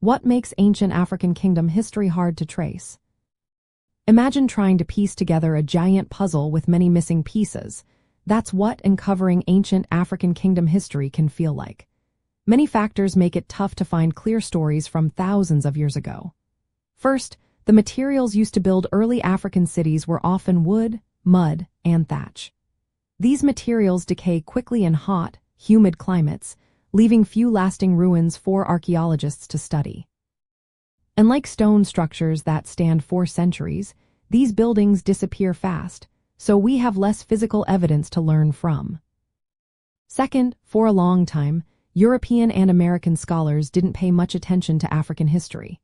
What makes ancient African kingdom history hard to trace? Imagine trying to piece together a giant puzzle with many missing pieces. That's what uncovering ancient African kingdom history can feel like. Many factors make it tough to find clear stories from thousands of years ago. First, the materials used to build early African cities were often wood, mud, and thatch. These materials decay quickly in hot, humid climates, leaving few lasting ruins for archaeologists to study. Unlike stone structures that stand for centuries, these buildings disappear fast, so we have less physical evidence to learn from. Second, for a long time, European and American scholars didn't pay much attention to African history.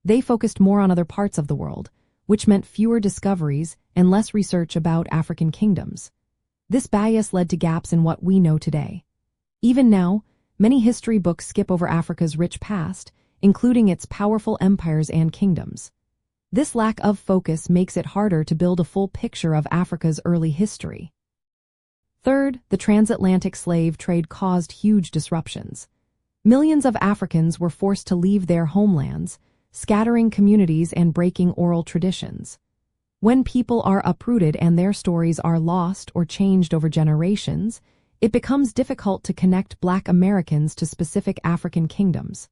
They focused more on other parts of the world, which meant fewer discoveries and less research about African kingdoms. This bias led to gaps in what we know today. Even now, many history books skip over Africa's rich past, including its powerful empires and kingdoms. This lack of focus makes it harder to build a full picture of Africa's early history. Third, the transatlantic slave trade caused huge disruptions. Millions of Africans were forced to leave their homelands, scattering communities and breaking oral traditions. When people are uprooted and their stories are lost or changed over generations, it becomes difficult to connect Black Americans to specific African kingdoms.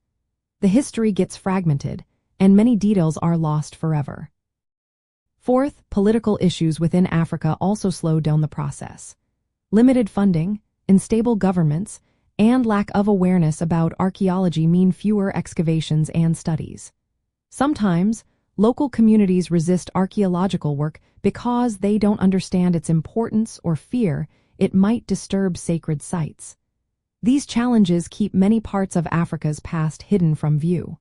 The history gets fragmented, and many details are lost forever. Fourth, political issues within Africa also slowed down the process. Limited funding, unstable governments, and lack of awareness about archaeology mean fewer excavations and studies. Sometimes, local communities resist archaeological work because they don't understand its importance or fear it might disturb sacred sites. These challenges keep many parts of Africa's past hidden from view.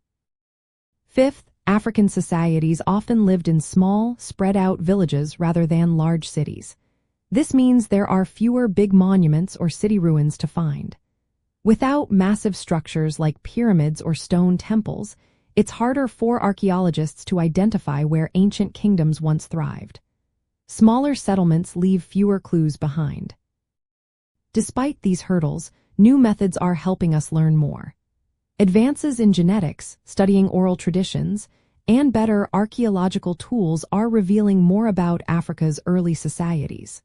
Fifth, African societies often lived in small, spread-out villages rather than large cities. This means there are fewer big monuments or city ruins to find. Without massive structures like pyramids or stone temples, it's harder for archaeologists to identify where ancient kingdoms once thrived. Smaller settlements leave fewer clues behind. Despite these hurdles, new methods are helping us learn more. Advances in genetics, studying oral traditions, and better archaeological tools are revealing more about Africa's early societies.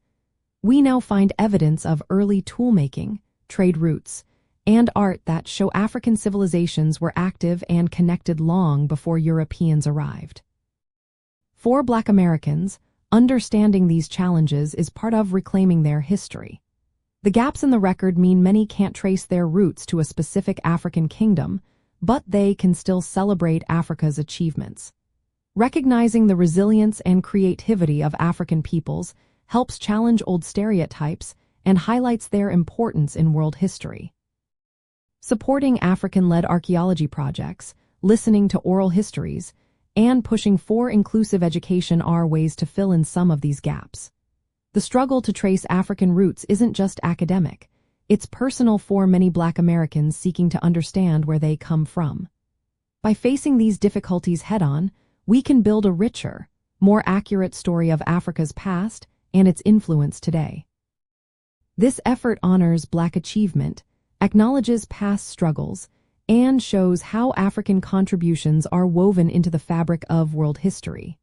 We now find evidence of early toolmaking, trade routes, and art that show African civilizations were active and connected long before Europeans arrived. For Black Americans, understanding these challenges is part of reclaiming their history. The gaps in the record mean many can't trace their roots to a specific African kingdom, but they can still celebrate Africa's achievements. Recognizing the resilience and creativity of African peoples helps challenge old stereotypes and highlights their importance in world history. Supporting African-led archaeology projects, listening to oral histories, and pushing for inclusive education are ways to fill in some of these gaps. The struggle to trace African roots isn't just academic, it's personal for many Black Americans seeking to understand where they come from. By facing these difficulties head-on, we can build a richer, more accurate story of Africa's past and its influence today. This effort honors Black achievement, acknowledges past struggles, and shows how African contributions are woven into the fabric of world history.